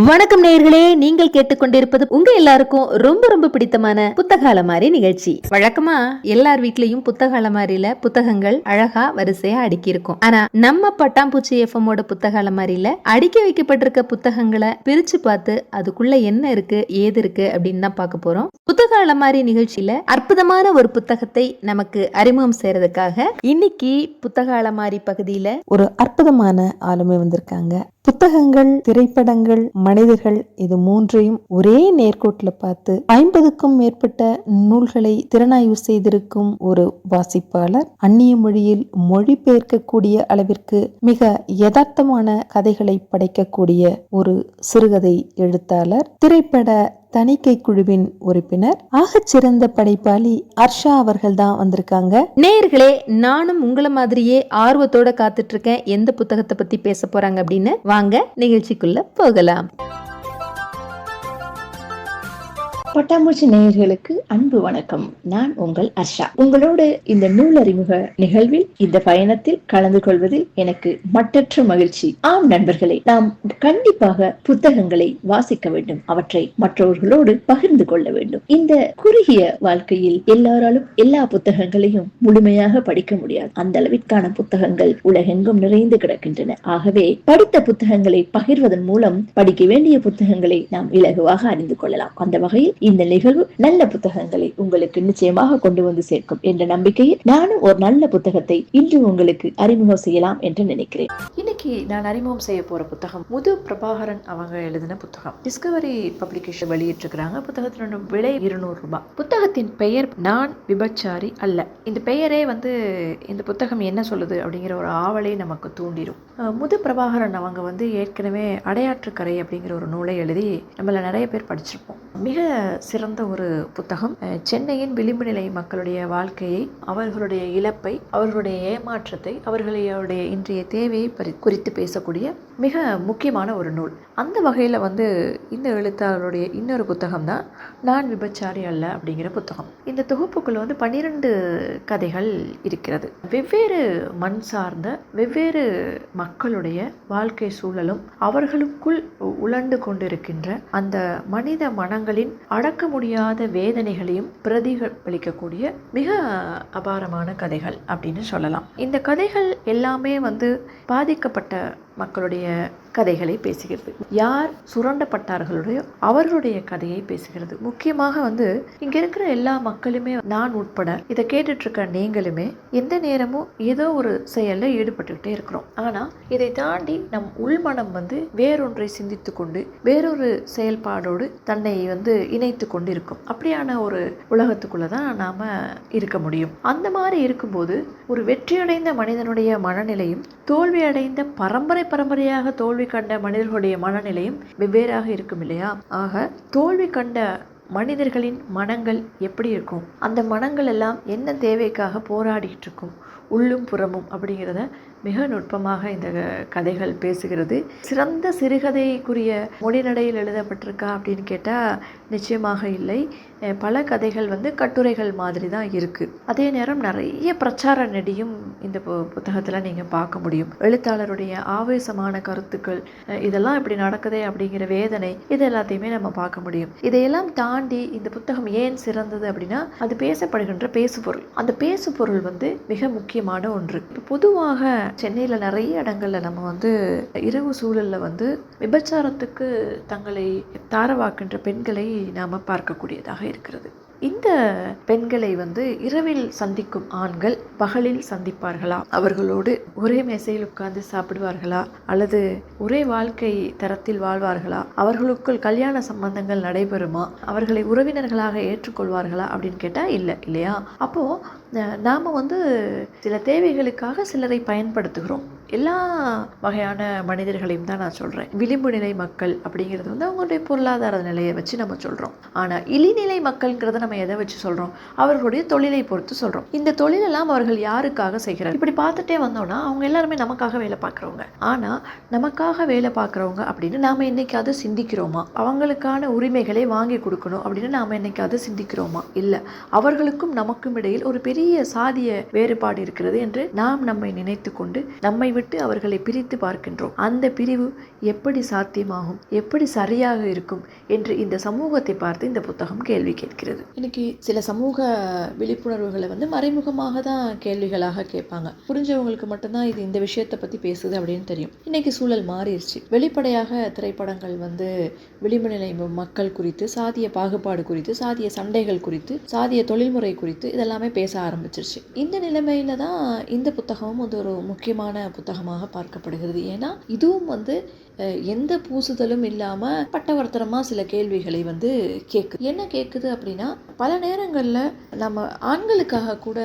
வணக்கம் நேயர்களே, நீங்கள் கேட்டுக்கொண்டிருப்பது உங்க எல்லாருக்கும் ரொம்ப ரொம்ப பிடித்தமான புத்தக அலமாரி நிகழ்ச்சி. வழக்கமா எல்லார் வீட்லயும் புத்தக அலமாரியில புத்தகங்கள் அழகா வரிசையா அடுக்கி இருக்கும். ஆனா நம்ம பட்டாம்பூச்சி எஃப்எம்மோட புத்தக அலமாரியில அடுக்கி வைக்கப்பட்டிருக்க புத்தகங்களை பிரிச்சு பார்த்து அதுக்குள்ள என்ன இருக்கு ஏது இருக்கு அப்படின்னு தான் பார்க்க போறோம். புத்தக அலமாரி நிகழ்ச்சியில அற்புதமான ஒரு புத்தகத்தை நமக்கு அறிமுகம் செய்யறதுக்காக இன்னைக்கு புத்தக அலமாரி பகுதியில ஒரு அற்புதமான ஆளுமை வந்திருக்காங்க. புத்தகங்கள், திரைப்படங்கள், மனிதர்கள் இது மூன்றையும் ஒரே நேர்கோட்டில் பார்த்து 50க்கும் மேற்பட்ட நூல்களை திறனாய்வு செய்திருக்கும் ஒரு வாசிப்பாளர். அந்நிய மொழியில் மொழிபெயர்க்கக்கூடிய அளவிற்கு மிக யதார்த்தமான கதைகளை படைக்கக்கூடிய ஒரு சிறுகதை எழுத்தாளர், திரைப்பட தணிக்கை குழுவின் உறுப்பினர், ஆகச்சிறந்த படைப்பாளி அர்ஷா அவர்கள் தான் வந்திருக்காங்க. நேயர்களே, நானும் உங்களை மாதிரியே ஆர்வத்தோட காத்துட்டு இருக்கேன் எந்த புத்தகத்தை பத்தி பேச போறாங்க அப்படின்னு. வாங்க நிகழ்ச்சிக்குள்ள போகலாம். பட்டாம்பூச்சி நேயர்களுக்கு அன்பு வணக்கம். நான் உங்கள் அர்ஷா. உங்களோடு இந்த நூல் அறிமுக நிகழ்வில், இந்த பயணத்தில் கலந்து கொள்வதில் எனக்கு மட்டற்ற மகிழ்ச்சி. ஆம் நண்பர்களே, நாம் கண்டிப்பாக புத்தகங்களை வாசிக்க வேண்டும், அவற்றை மற்றவர்களோடு பகிர்ந்து கொள்ள வேண்டும். இந்த குறுகிய வாழ்க்கையில் எல்லாராலும் எல்லா புத்தகங்களையும் முழுமையாக படிக்க முடியாது. அந்த அளவிற்கான புத்தகங்கள் உலகெங்கும் நிறைந்து கிடக்கின்றன. ஆகவே படித்த புத்தகங்களை பகிர்வதன் மூலம் படிக்க வேண்டிய புத்தகங்களை நாம் இலகுவாக அறிந்து கொள்ளலாம். அந்த வகையில் இந்த நிகழ்வு நல்ல புத்தகங்களை உங்களுக்கு நிச்சயமாக கொண்டு வந்து சேர்க்கும் என்ற நம்பிக்கையில் நானும் ஒரு நல்ல புத்தகத்தை இன்று உங்களுக்கு அறிமுகம் செய்யலாம் என்று நினைக்கிறேன். இன்னைக்கு நான் அறிமுகம் செய்ய போற புத்தகம் முது பிரபாகரன் அவங்க எழுதின புத்தகம். டிஸ்கவரி பப்ளிகேஷன் வெளியிட்டிருக்கிறாங்க. புத்தகத்தினோட விலை 200 ரூபாய். புத்தகத்தின் பெயர் நான் விபச்சாரி அல்ல. இந்த பெயரே இந்த புத்தகம் என்ன சொல்லுது அப்படிங்கிற ஒரு ஆவலை நமக்கு தூண்டிடும். முது பிரபாகரன் அவங்க ஏற்கனவே அடையாற்றுக்கரை அப்படிங்கிற ஒரு நூலை எழுதி நம்மள நிறைய பேர் படிச்சிருப்போம். மிக சிறந்த ஒரு புத்தகம். சென்னையின் விளிம்பு நிலை மக்களுடைய வாழ்க்கையை, அவர்களுடைய இழப்பை, அவர்களுடைய ஏமாற்றத்தை, அவர்களுடைய இன்றைய தேவையை குறித்து பேசக்கூடிய மிக முக்கியமான ஒரு நூல். அந்த வகையில் இந்த எழுத்தாளருடைய இன்னொரு புத்தகம் தான் நான் விபச்சாரி அல்ல அப்படிங்கிற புத்தகம். இந்த தொகுப்புக்குள்ள 12 கதைகள் இருக்கிறது. வெவ்வேறு மண் சார்ந்த வெவ்வேறு மக்களுடைய வாழ்க்கை சூழலும் அவர்களுக்குள் உழண்டு கொண்டிருக்கின்ற அந்த மனித மனங்களின் அடக்க முடியாத வேதனைகளையும் பிரதிபலிக்கக்கூடிய மிக அபாரமான கதைகள் அப்படின்னு சொல்லலாம். இந்த கதைகள் எல்லாமே பாதிக்கப்பட்ட மக்களுடைய கதைகளை பேசுகிறது. யார் சுரண்டப்பட்டார்களுடைய அவர்களுடைய கதையை பேசுகிறது. முக்கியமாக இங்க இருக்கிற எல்லா மக்களுமே, நான் உட்பட இதை கேட்டுட்டு இருக்க நீங்களுமே எந்த நேரமும் ஏதோ ஒரு செயல்ல ஈடுபட்டுக்கிட்டே இருக்கிறோம். ஆனா இதை தாண்டி நம் உள்மனம் வேறொன்றை சிந்தித்து கொண்டு வேறொரு செயல்பாடோடு தன்னை இணைத்து கொண்டு இருக்கும். அப்படியான ஒரு உலகத்துக்குள்ளதான் நாம இருக்க முடியும். அந்த மாதிரி இருக்கும்போது ஒரு வெற்றியடைந்த மனிதனுடைய மனநிலையும் தோல்வியடைந்த பரம்பரையாக தோல்வி கண்ட மனிதர்களுடைய மனநிலையும் வெவ்வேறாக இருக்கும் இல்லையா? ஆக தோல்வி கண்ட மனிதர்களின் மனங்கள் எப்படி இருக்கும், அந்த மனங்கள் எல்லாம் என்ன தேவைக்காக போராடிட்டு இருக்கும், உள்ளும் புறமும் அப்படிங்கிறத மிக நுட்பமாக இந்த கதைகள் பேசுகிறது. சிறந்த சிறுகதைக்குரிய மொழிநடையில் எழுதப்பட்டிருக்கா அப்படின்னு கேட்டால் நிச்சயமாக இல்லை. பல கதைகள் கட்டுரைகள் மாதிரி தான் இருக்குது. அதே நேரம் நிறைய பிரச்சார நெடியும் இந்த புத்தகத்தில் நீங்கள் பார்க்க முடியும். எழுத்தாளருடைய ஆவேசமான கருத்துக்கள், இதெல்லாம் இப்படி நடக்குதே அப்படிங்கிற வேதனை, இது எல்லாத்தையுமே நம்ம பார்க்க முடியும். இதையெல்லாம் தாண்டி இந்த புத்தகம் ஏன் சிறந்தது அப்படின்னா, அது பேசப்படுகின்ற பேசுபொருள். அந்த பேசுபொருள் மிக முக்கியமான ஒன்று. பொதுவாக சென்னையில் நிறைய இடங்கள்ல நம்ம இரவு சூழல்ல விபச்சாரத்துக்கு தங்களை தாரவாக்கின்ற பெண்களை நாம பார்க்கக்கூடியதாக இருக்கிறது. இந்த பெண்களை இரவில் சந்திக்கும் ஆண்கள் பகலில் சந்திப்பார்களா? அவர்களோடு ஒரே மேசையில் உட்கார்ந்து சாப்பிடுவார்களா? அல்லது ஒரே வாழ்க்கை தரத்தில் வாழ்வார்களா? அவர்களுக்குள் கல்யாண சம்பந்தங்கள் நடைபெறுமா? அவர்களை உறவினர்களாக ஏற்றுக்கொள்வார்களா அப்படின்னு கேட்டால் இல்லை இல்லையா? அப்போ நாம சில தேவைகளுக்காக சிலரை பயன்படுத்துகிறோம். எல்லா வகையான மனிதர்களையும் தான் நான் சொல்றேன். விளிம்பு நிலை மக்கள் அப்படிங்கிறது அவங்களுடைய பொருளாதார நிலையை வச்சு நம்ம சொல்றோம். ஆனா இழிநிலை மக்கள்ங்கிறத நம்ம எதை வச்சு சொல்றோம்? அவர்களுடைய தொழிலை பொறுத்து சொல்றோம். இந்த தொழிலெல்லாம் அவர்கள் யாருக்காக செய்கிறார்? இப்படி பார்த்துட்டே வந்தோம்னா அவங்க எல்லாருமே நமக்காக வேலை பார்க்குறவங்க. ஆனா நமக்காக வேலை பார்க்குறவங்க அப்படின்னு நாம என்னைக்காவது சிந்திக்கிறோமா? அவங்களுக்கான உரிமைகளை வாங்கி கொடுக்கணும் அப்படின்னு நாம என்னைக்காவது சிந்திக்கிறோமா? இல்லை. அவர்களுக்கும் நமக்கும் இடையில் ஒரு பெரிய சாதிய வேறுபாடு இருக்கிறது என்று நாம் நம்மை நினைத்து கொண்டு நம்மை விட்டு அவர்களை பிரித்து பார்க்கின்றோம். அந்த பிரிவு எப்படி சாத்தியமாகும், எப்படி சரியாக இருக்கும் என்று இந்த சமூகத்தை பார்த்து இந்த புத்தகம் கேள்வி கேட்கிறது. இன்னைக்கு சில சமூக விழிப்புணர்வுகளை மறைமுகமாக தான் கேள்விகளாக கேட்பாங்க. புரிஞ்சவங்களுக்கு மட்டும்தான் இது இந்த விஷயத்தை பற்றி பேசுது அப்படின்னு தெரியும். இன்னைக்கு சூழல் மாறிடுச்சு. வெளிப்படையாக திரைப்படங்கள் விளிம்பு நிலை மக்கள் குறித்து, சாதிய பாகுபாடு குறித்து, சாதிய சண்டைகள் குறித்து, சாதிய தொழில்முறை குறித்து இதெல்லாமே பேச ஆரம்பிச்சிருச்சு. இந்த நிலைமையில தான் இந்த புத்தகமும் ஒரு முக்கியமான புத்தகமாக பார்க்கப்படுகிறது. ஏன்னா இதுவும் எந்த பூசுதலும் இல்லாம பட்டவர்த்தனமா சில கேள்விகளை கேட்குது. என்ன கேட்குது அப்படின்னா, பல நேரங்கள்ல நம்ம ஆண்களுக்காக கூட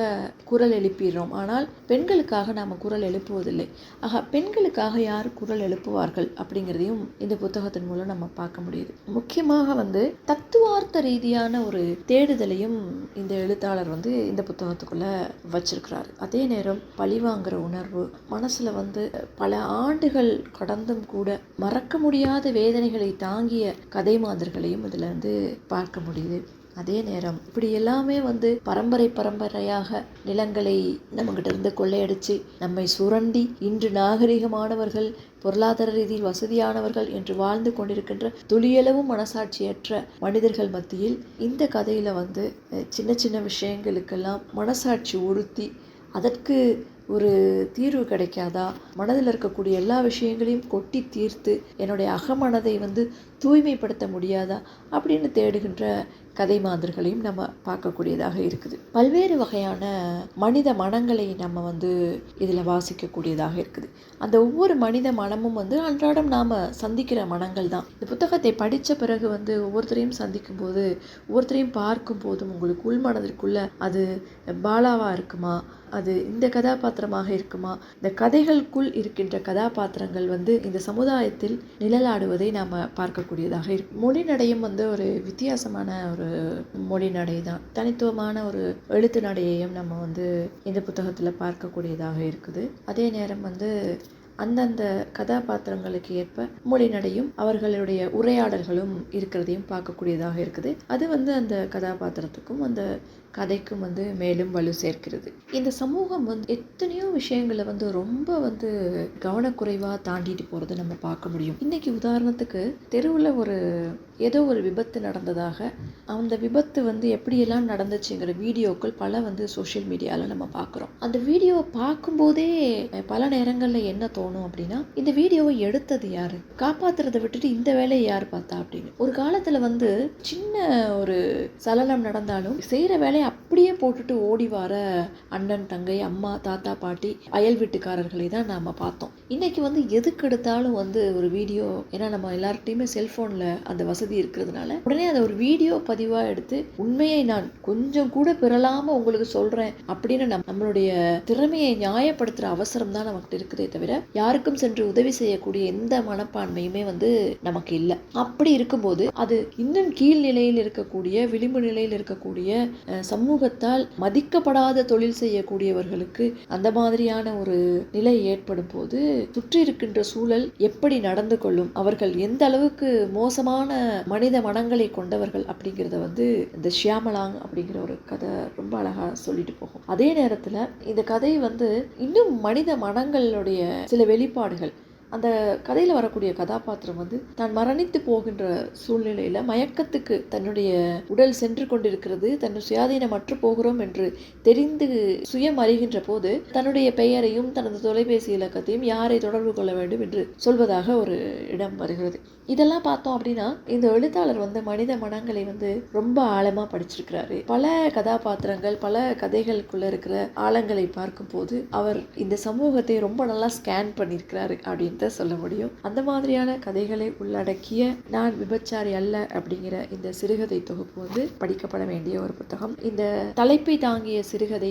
குரல் எழுப்பிடுறோம், ஆனால் பெண்களுக்காக நாம குரல் எழுப்புவதில்லை. ஆக பெண்களுக்காக யார் குரல் எழுப்புவார்கள் அப்படிங்கிறதையும் இந்த புத்தகத்தின் மூலம் நம்ம பார்க்க முடியுது. முக்கியமாக தத்துவார்த்த ரீதியான ஒரு தேடுதலையும் இந்த எழுத்தாளர் இந்த புத்தகத்துக்குள்ள வச்சிருக்கிறாரு. அதே நேரம் பழிவாங்கிற உணர்வு மனசுல பல ஆண்டுகள் கடந்தும் கூட மறக்க முடியாத வேதனைகளை தாங்கிய கதை மாதிர்களையும் இதுல பார்க்க முடியுது. அதே நேரம் இப்படி எல்லாமே பரம்பரையாக நிலங்களை நம்மகிட்ட இருந்து கொள்ளையடிச்சு நம்மை சுரண்டி இன்று நாகரிகமானவர்கள், பொருளாதார ரீதியில் வசதியானவர்கள் என்று வாழ்ந்து கொண்டிருக்கின்ற துளியளவும் மனசாட்சியற்ற மனிதர்கள் மத்தியில் இந்த கதையில சின்ன சின்ன விஷயங்களுக்கெல்லாம் மனசாட்சி உறுத்தி அதற்கு ஒரு தீர்வு கிடைக்காதா, மனதில் இருக்கக்கூடிய எல்லா விஷயங்களையும் கொட்டி தீர்த்து என்னுடைய அகமனதை தூய்மைப்படுத்த முடியாதா அப்படின்னு தேடுகின்ற கதை மாதிர்களையும் நம்ம பார்க்கக்கூடியதாக இருக்குது. பல்வேறு வகையான மனித மனங்களை நம்ம இதில் வாசிக்கக்கூடியதாக இருக்குது. அந்த ஒவ்வொரு மனித மனமும் அன்றாடம் நாம் சந்திக்கிற மனங்கள் தான். இந்த புத்தகத்தை படித்த பிறகு ஒவ்வொருத்தரையும் சந்திக்கும் போது, ஒவ்வொருத்தரையும் பார்க்கும் போதும் உங்களுக்கு உள்மனதிற்குள்ள அது பாலாவாக இருக்குமா, அது இந்த கதாபாத்திரமாக இருக்குமா, இந்த கதைகளுக்குள் இருக்கின்ற கதாபாத்திரங்கள் இந்த சமுதாயத்தில் நிழலாடுவதை நாம் பார்க்கக்கூடியதாக இருக்கு. மொழிநடையும் ஒரு வித்தியாசமான ஒரு மொழி நடை தான். தனித்துவமான ஒரு எழுத்து நடையையும் நம்ம இந்த புத்தகத்தில் பார்க்கக்கூடியதாக இருக்குது. அதே நேரம் அந்தந்த கதாபாத்திரங்களுக்கு ஏற்ப மொழி நடையும் அவர்களுடைய உரையாடல்களும் இருக்கிறதையும் பார்க்கக்கூடியதாக இருக்குது. அது அந்த கதாபாத்திரத்துக்கும் அந்த கதைக்கும் மேலும் வலு சேர்க்கிறது. இந்த சமூகம் எத்தனையோ விஷயங்களை ரொம்ப கவனக்குறைவாக தாண்டிட்டு போகிறத நம்ம பார்க்க முடியும். இன்னைக்கு உதாரணத்துக்கு தெருவில் ஏதோ ஒரு விபத்து நடந்ததாக, அந்த விபத்து எப்படியெல்லாம் நடந்துச்சுங்கிற வீடியோக்கள் பல சோஷியல் மீடியாவில் நம்ம பார்க்குறோம். அந்த வீடியோவை பார்க்கும்போதே பல நேரங்களில் என்ன தோணும் அப்படின்னா, இந்த வீடியோவை எடுத்தது யாரு, காப்பாத்துறதை விட்டுட்டு இந்த வேலையை யார் பார்த்தா அப்படின்னு. ஒரு காலத்தில் சின்ன ஒரு சலனம் நடந்தாலும் செய்கிற வேலையை அப்படியே போட்டுட்டு ஓடி வர அண்ணன், தங்கை, அம்மா, தாத்தா, பாட்டி, அயல் வீட்டுக்காரர்களை தான் நாம் பார்த்தோம். இன்னைக்கு எதுக்கு எடுத்தாலும் ஒரு வீடியோ, ஏன்னா நம்ம எல்லார்ட்டையுமே செல்ஃபோனில் அந்த வசதி இருக்கிறதுனால உடனே அதை ஒரு வீடியோ பதிவாக எடுத்து உண்மையை நான் கொஞ்சம் கூட பெறலாமல் உங்களுக்கு சொல்கிறேன் அப்படின்னு நம்மளுடைய திறமையை நியாயப்படுத்துகிற அவசரம் தான் நமக்கு இருக்குதே தவிர யாருக்கும் சென்று உதவி செய்யக்கூடிய எந்த மனப்பான்மையுமே நமக்கு இல்லை. அப்படி இருக்கும்போது அது இன்னும் கீழ் நிலையில் இருக்கக்கூடிய, விளிம்பு நிலையில் இருக்கக்கூடிய சமூகத்தால் மதிக்கப்படாத தொழில் செய்யக்கூடியவர்களுக்கு அந்த மாதிரியான ஒரு நிலை ஏற்படும் போது சுற்றி இருக்கின்ற சூழல் எப்படி நடந்து கொள்ளும், அவர்கள் எந்த அளவுக்கு மோசமான மனித மனங்களை கொண்டவர்கள் அப்படிங்கிறத இந்த ஷியாமலாங் அப்படிங்கிற ஒரு கதை ரொம்ப அழகா சொல்லிட்டு போகும். அதே நேரத்துல இந்த கதை இன்னும் மனித மனங்களுடைய சில வெளிப்பாடுகள், அந்த கதையில் வரக்கூடிய கதாபாத்திரம் தான் மரணித்து போகின்ற சூழ்நிலையில் மயக்கத்துக்கு தன்னுடைய உடல் சென்று கொண்டிருக்கிறது, தன் சுயாதீனமற்று போகிறோம் என்று தெரிந்து சுயம் அறிகின்ற போது தன்னுடைய பெயரையும் தனது தொலைபேசி இலக்கத்தையும் யாரை தொடர்பு கொள்ள வேண்டும் என்று சொல்வதாக ஒரு இடம் வருகிறது. இதெல்லாம் பார்த்தோம் அப்படின்னா இந்த எழுத்தாளர் மனித மனங்களை ரொம்ப ஆழமாக படிச்சிருக்கிறாரு. பல கதாபாத்திரங்கள், பல கதைகளுக்குள்ள இருக்கிற ஆழங்களை பார்க்கும் போது அவர் இந்த சமூகத்தை ரொம்ப நல்லா ஸ்கேன் பண்ணியிருக்கிறாரு அப்படின்னு சொல்ல முடியும். அந்த மாதிரியான கதைகளை உள்ளடக்கிய நான் விபச்சாரி அல்ல அப்படிங்கிற இந்த சிறுகதை தொகுப்பு படிக்கப்பட வேண்டிய ஒரு புத்தகம். இந்த தலைப்பை தாங்கிய சிறுகதை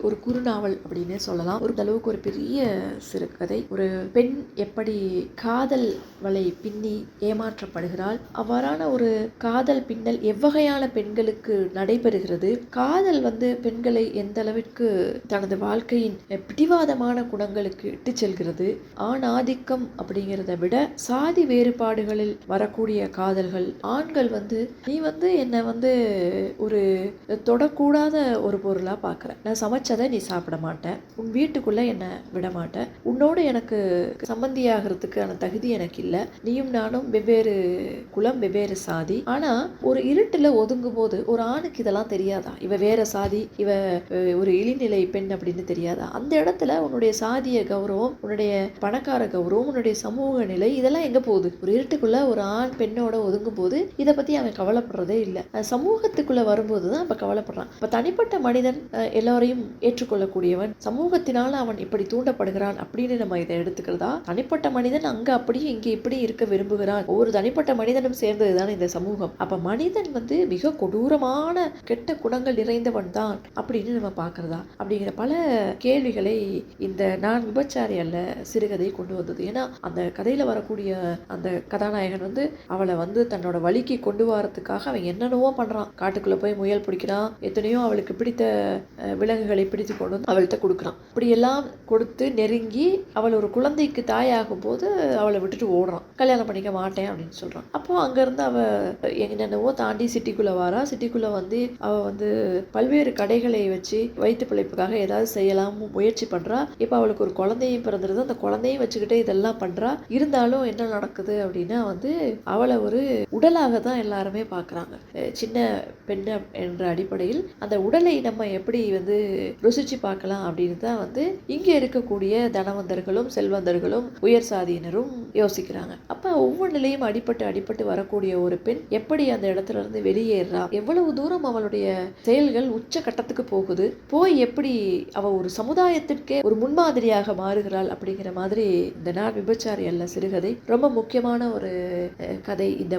ஒரு குறுநாவல் அப்படின்னு சொல்லலாம். ஒரு அளவுக்கு ஒரு பெரிய சிறுகதை. ஒரு பெண் எப்படி காதல் வலை பின்னி ஏமாற்றப்படுகிறாள், அவ்வாறான ஒரு காதல் பின்னல் எவ்வகையான பெண்களுக்கு நடைபெறுகிறது, காதல் பெண்களை எந்த அளவிற்கு தனது வாழ்க்கையின் பிடிவாதமான குணங்களுக்கு இட்டு செல்கிறது, ஆண் ஆதிக்க ஆதிக்கம் அப்படிங்கிறத விட சாதி வேறுபாடுகளில் வரக்கூடிய காதல்கள். ஆண்கள் நீ என்னை ஒரு தொடக்கூடாத ஒரு பொருளா பார்க்குற, நான் சமைச்சதை நீ சாப்பிட மாட்டேன், உன் வீட்டுக்குள்ள என்னை விட மாட்டேன், உன்னோடு எனக்கு சம்பந்தியாகிறதுக்கான தகுதி எனக்கு இல்லை, நீயும் நானும் வெவ்வேறு குலம் வெவ்வேறு சாதி. ஆனா ஒரு இருட்டுல ஒதுங்கும் போது ஒரு ஆணுக்கு இதெல்லாம் தெரியாதா? இவ வேற சாதி, இவ ஒரு இழிநிலை பெண் அப்படின்னு தெரியாதா? அந்த இடத்துல உன்னுடைய சாதிய கௌரவம், உன்னுடைய பணக்கார கௌரவம், உன்னுடைய சமூக நிலை இதெல்லாம் எங்க போகுது? ஒரு இருட்டுக்குள்ள ஒரு ஆண் பெண்ணோட ஒதுங்கும் போது இதை பத்தி அவன் கவலைப்படுறதே இல்லை. சமூகத்துக்குள்ள வரும்போதுதான் அப்ப கவலைப்படுறான். இப்ப தனிப்பட்ட மனிதன் எல்லாரையும் ஏற்றுக்கொள்ளக்கூடியவன், சமூகத்தினால அவன் இப்படி தூண்டப்படுகிறான் அப்படின்னு நம்ம இதை எடுத்துக்கிறதா? தனிப்பட்ட மனிதன் அங்க அப்படியே இங்க இப்படி இருக்க விரும்புகிறான். ஒவ்வொரு தனிப்பட்ட மனிதனும் சேர்ந்ததுதான் இந்த சமூகம். அப்ப மனிதன் மிக கொடூரமான கெட்ட குணங்கள் நிறைந்தவன் தான் அப்படின்னு நம்ம பார்க்கறதா? அப்படிங்கிற பல கேள்விகளை இந்த நான் விபச்சாரி அல்ல சிறுகதை கொண்டு வந்தது. ஏன்னா அந்த கதையில வரக்கூடிய அந்த கதாநாயகன் அவளை தன்னோட வழிக்கு கொண்டு வரதுக்காக அவன் என்னென்னவோ பண்றான். காட்டுக்குள்ள போய் முயல் பிடிக்கிறான், எத்தனையோ அவளுக்கு பிடித்த விலங்குகளை பிடித்து கொண்டு அவள்கிட்ட கொடுக்குறான். இப்படியெல்லாம் கொடுத்து நெருங்கி அவள் ஒரு குழந்தைக்கு தாயாகும் போது அவளை விட்டுட்டு ஓடுறான். கல்யாணம் பண்ணிக்க மாட்டேன் அப்படின்னு சொல்றான். அப்போ அங்கிருந்து அவ என்னென்னவோ தாண்டி சிட்டிக்குள்ள வாரா. சிட்டிக்குள்ள அவ பல்வேறு கடைகளை வச்சு வயிற்று பிழைப்புக்காக ஏதாவது செய்யலாம் முயற்சி பண்றா. இப்ப அவளுக்கு ஒரு குழந்தையும் பிறந்துருது. அந்த குழந்தையும் வச்சுக்கிட்டே இதெல்லாம் பண்றா. இருந்தாலும் என்ன நடக்குது அப்படின்னா அவளை ஒரு உடலாக தான் எல்லாருமே பார்க்கறாங்க. சின்ன பெண் என்ற அடிப்படையில் அந்த உடலை நம்ம எப்படி ருசிச்சு பார்க்கலாம் அப்படின்னு தான் இங்க இருக்கக்கூடிய தனவந்தர்களும் செல்வந்தர்களும் உயர் சாதியினரும் யோசிக்கிறாங்க. அப்ப ஒவ்வொன்றிலையும் அடிப்பட்டு வரக்கூடிய ஒரு பெண் எப்படி அந்த இடத்துல இருந்து வெளியேறா, எவ்வளவு தூரம் அவளுடைய செயல்கள் உச்ச கட்டத்துக்கு போகுது, போய் எப்படி அவ ஒரு சமுதாயத்திற்கே ஒரு முன்மாதிரியாக மாறுகிறாள் அப்படிங்கிற மாதிரி இந்த நான் விபச்சாரி அல்ல சிறுகதை ரொம்ப முக்கியமான ஒரு கதை. இந்த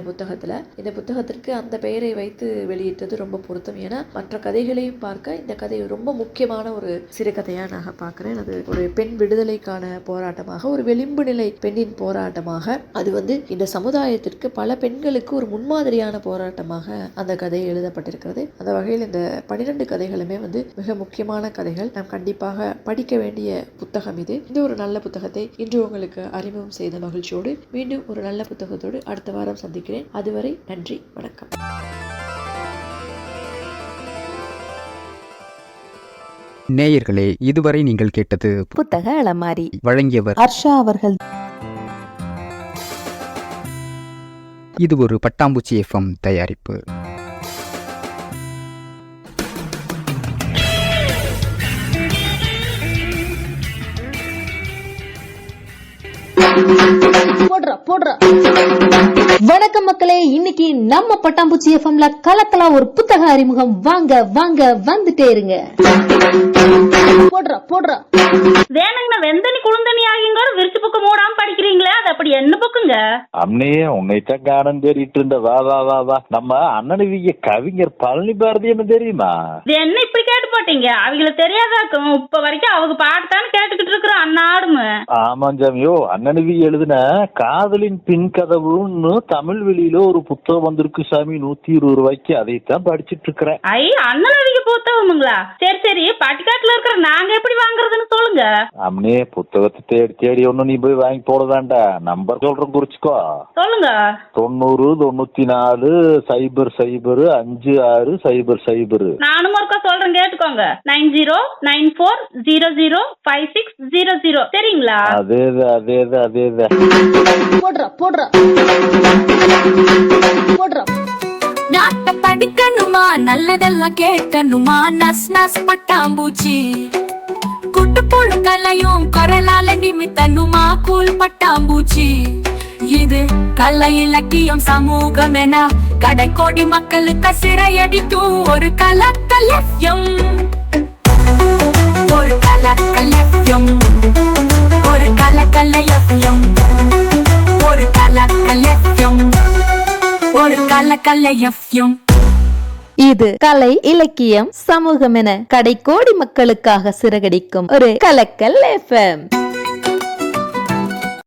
புத்தகத்திற்கு அந்த பெயரை வைத்து வெளியிட்டது ரொம்ப பொருத்தம். ஏன்னா மற்ற கதைகளையும் பார்க்க இந்த கதை ரொம்ப முக்கியமான ஒரு சிறுகதையா நான் பார்க்கிறேன். அது ஒரு பெண் விடுதலைக்கான போராட்டமாக, ஒரு விளிம்பு நிலை பெண்ணின் போராட்டமாக, அது இந்த சமுதாயத்திற்கு பல பெண்களுக்கு ஒரு முன்மாதிரியான போராட்டமாக அந்த கதை எழுதப்பட்டிருக்கிறது. அந்த வகையில் இந்த 12 கதைகளுமே மிக முக்கியமான கதைகள். நாம் கண்டிப்பாக படிக்க வேண்டிய புத்தகம் இது. இந்த ஒரு நல்ல புத்தகத்தை இன்று உங்களுக்கு அறிமுகம் செய்த மகிழ்ச்சியோடு மீண்டும் ஒரு நல்ல புத்தகத்தோடு அடுத்த வாரம் சந்திக்கிறேன். அதுவரை நன்றி, வணக்கம். நேயர்களே, இதுவரை நீங்கள் கேட்டது புத்தக அலமாரி. வழங்கியவர் ஹர்ஷா அவர்கள். இது ஒரு பட்டாம்பூச்சி FM தயாரிப்பு. வணக்கம் மக்களே, இன்னைக்கு நம்ம பட்டாம்பூச்சி எஃப்எம்ல கலக்கலா ஒரு புத்தக அறிமுகம். வாங்க வாங்க வந்துட்டே இருங்க. போடுறா வேணுங்கண்ணா, வெந்தனி குழுந்தனி ஆகிங்கோட விரிச்சு பக்கம் மூடாம படிக்கிறீங்களே, அது அப்படி என்ன பக்குங்க? அம்னையே உன்னைத்தான் காரணம் தேடிட்டு இருந்த. வா வா வா வா நம்ம அண்ணனுவிய கவிஞர் பழனி பாரதி என்ன தெரியுமா? இது என்ன இப்படி கேட்டு போட்டீங்க? அவங்களுக்கு தெரியாதாக்கும். இப்ப வரைக்கும் அவங்க பாட்டுத்தானே கேட்டுக்கிட்டு இருக்கிறோம் அண்ணாடுமு. ஆமாம் ஜாமியோ, அண்ணனுவி எழுதின காதலின் பின் கதவுன்னு தமிழ் வெளியில ஒரு புத்தகம் வந்திருக்கு சாமி. 120 ரூபாய்க்கு. அதைத்தான் படிச்சுட்டு இருக்கிறேன். ஐ, அண்ணனுவிக்கு புத்தகமுங்களா? சரி சரி, பாட்டிக்காட்டுல இருக்கிற நாங்க எப்படி வாங்குறதுன்னு சொல்லுங்க. அம்னே புத்தகத்தை தேடி தேடி ஒன்னும் நீ போய் வாங்கி போட வேண்டாம். நம்பர் சொல்றேன், குறிச்சுக்கோ. சொல்லுங்க. 90 94 0 0 56 0 0. நானும் ஒருக்கா சொல்றேன், கேட்டுக்கோங்க. 9094005600. சரிங்களா? அதேதான். போடுறா. நாட்ட படிக்கணுமா, நல்லதெல்லாம் கேட்கணுமா, நஸ் நஸ் பட்டாம்பூச்சி குட்டு புழுக்களையும் குரலால நிமித்தனுமா, கூல் பட்டாம்பூச்சி. இது கலை இலக்கியம் சமூகம் என கடைக்கோடி மக்களுக்கு சிறையடிக்கும் ஒரு கலக்கலயம். ஒரு கலக்கலயம், ஒரு கலக்கலயம், ஒரு கலக்கலயம், ஒரு கலக்கலயம். இது கலை இலக்கியம் சமூகம் என கடைக்கோடி மக்களுக்காக சிறகடிக்கும் ஒரு கலக்கல் எஃப்எம்.